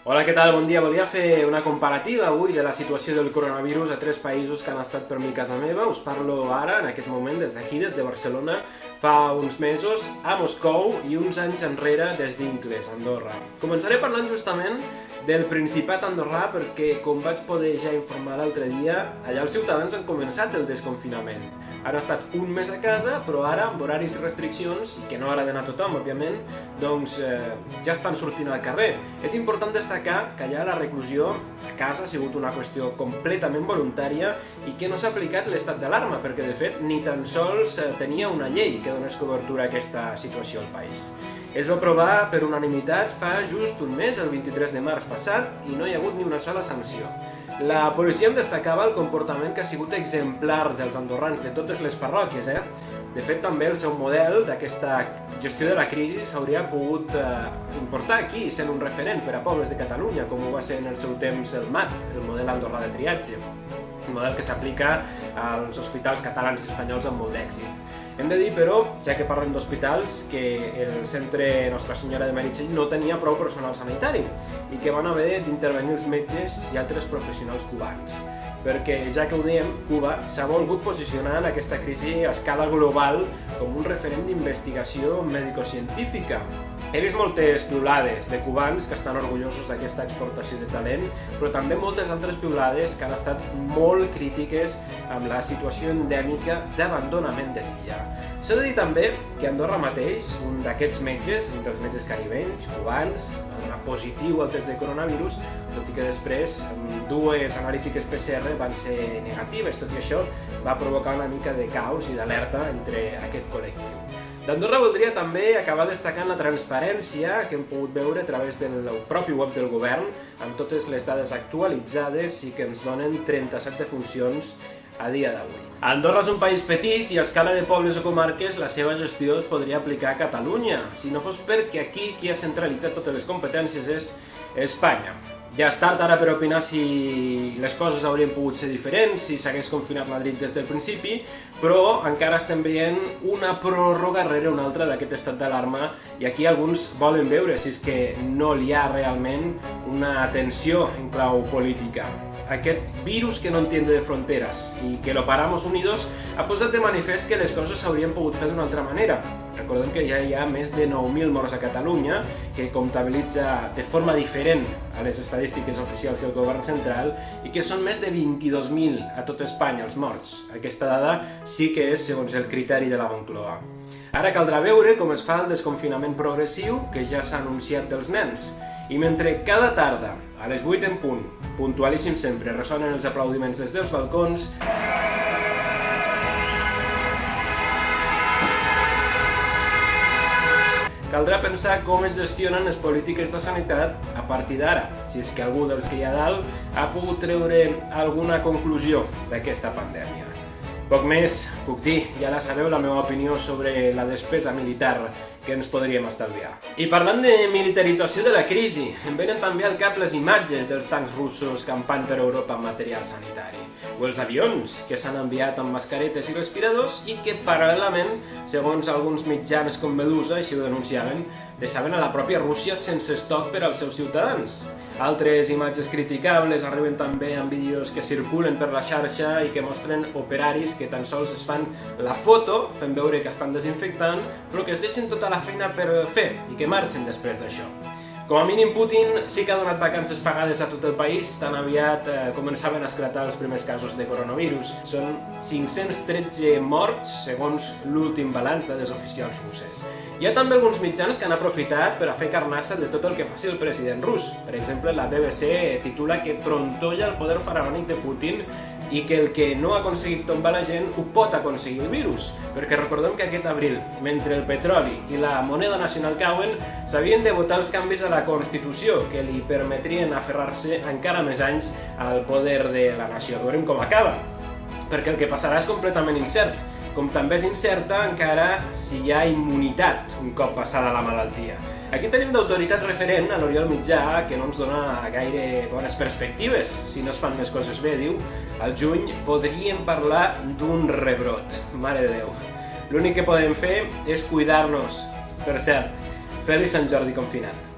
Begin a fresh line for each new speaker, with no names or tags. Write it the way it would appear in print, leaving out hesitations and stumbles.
Hola, què tal? Bon dia. Volia fer una comparativa avui de la situació del coronavirus a 3 països que han estat per mi a casa meva. Us parlo ara, en aquest moment, des d'aquí, des de Barcelona, fa uns mesos, a Moscou i uns anys enrere des d'Incles, Andorra. Començaré parlant justament del Principat andorrà perquè, com vaig poder ja informar l'altre dia, allà els ciutadans han començat el desconfinament. Han estat un mes a casa, però ara, amb horaris i restriccions, que no agraden a tothom, òbviament, doncs ja estan sortint al carrer. És important destacar que allà la reclusió a casa ha sigut una qüestió completament voluntària i que no s'ha aplicat l'estat d'alarma, perquè de fet ni tan sols tenia una llei que donés cobertura a aquesta situació al país. Es va aprovar per unanimitat fa just un mes, el 23 de març passat, i no hi ha hagut ni una sola sanció. La policia en destacava el comportament que ha sigut exemplar dels andorrans de totes les parròquies. De fet, també el seu model d'aquesta gestió de la crisi s'hauria pogut importar aquí, sent un referent per a pobles de Catalunya, com ho va ser en el seu temps el MAT, el model andorrà de triatge, un model que s'aplica als hospitals catalans i espanyols amb molt d'èxit. Hem de dir, però, ja que parlem d'hospitals, que el centre Nostra Senyora de Meritxell no tenia prou personal sanitari i que van haver d'intervenir els metges i altres professionals cubans. Perquè, ja que ho diem, Cuba s'ha volgut posicionar en aquesta crisi a escala global com un referent d'investigació medicocientífica. He vist moltes piulades de cubans que estan orgullosos d'aquesta exportació de talent, però també moltes altres piulades que han estat molt crítiques amb la situació endèmica d'abandonament de l'illa. S'ha de dir també que Andorra mateix, un d'aquests metges, un dels metges caribenys, cubans, ha donat positiu al test de coronavirus, tot i que després dues analítiques PCR van ser negatives. Tot i això, va provocar una mica de caos i d'alerta entre aquest col·lectiu. D'Andorra voldria també acabar destacant la transparència que hem pogut veure a través del propi web del govern, amb totes les dades actualitzades i que ens donen 37 defuncions a dia d'avui. Andorra és un país petit i a escala de pobles o comarques la seva gestió es podria aplicar a Catalunya, si no fos perquè aquí qui ha centralitzat totes les competències és Espanya. Ja és tard ara per opinar si les coses haurien pogut ser diferents, si s'hagués confinat Madrid des del principi, però encara estem veient una pròrroga rere una altra d'aquest estat d'alarma i aquí alguns volen veure si és que no hi ha realment una tensió en clau política. Aquest virus que no entiende de fronteres i que lo paramos unidos ha posat de manifest que les coses s'haurien pogut fer d'una altra manera. Recordem que ja hi ha més de 9.000 morts a Catalunya, que comptabilitza de forma diferent a les estadístiques oficials del govern central i que són més de 22.000 a tot Espanya els morts. Aquesta dada sí que és segons el criteri de la Moncloa. Ara caldrà veure com es fa el desconfinament progressiu que ja s'ha anunciat dels nens. I mentre cada tarda, a les 8 en punt, puntualíssim sempre, ressonen els aplaudiments des dels balcons, caldrà pensar com es gestionen les polítiques de sanitat a partir d'ara, si és que algú dels que hi ha dalt ha pogut treure alguna conclusió d'aquesta pandèmia. Poc més puc dir, ja la sabeu la meva opinió sobre la despesa militar que ens podríem estalviar. I parlant de militarització de la crisi, em venen també al cap les imatges dels tancs russos campant per Europa amb material sanitari, o els avions que s'han enviat amb mascaretes i respiradors i que paral·lelament, segons alguns mitjans com Medusa, així ho denunciaven, deixaven a la pròpia Rússia sense estoc per als seus ciutadans. Altres imatges criticables arriben també amb vídeos que circulen per la xarxa i que mostren operaris que tan sols es fan la foto, fent veure que estan desinfectant, però que es deixen tota la feina per fer i que marxen després d'això. Com a mínim, Putin sí que ha donat vacances pagades a tot el país, tan aviat començaven a esclatar els primers casos de coronavirus. Són 513 morts, segons l'últim balanç de les oficials russes. Hi ha també alguns mitjans que han aprofitat per a fer carnassa de tot el que faci el president rus. Per exemple, la BBC titula que trontolla el poder faraònic de Putin i que el que no ha aconseguit tombar la gent ho pot aconseguir el virus, perquè recordem que aquest abril, mentre el petroli i la moneda nacional cauen, s'havien de votar els canvis a la Constitució que li permetrien aferrar-se encara més anys al poder de la nació. Veurem com acaba, perquè el que passarà és completament incert, com també és incerta encara si hi ha immunitat un cop passada la malaltia. Aquí tenim d'autoritat referent a l'Oriol Mitjà, que no ens dona gaire bones perspectives. Si no es fan les coses bé, diu, al juny podríem parlar d'un rebrot. Mare de Déu. L'únic que podem fer és cuidar-nos. Per cert, feliç Sant Jordi confinat.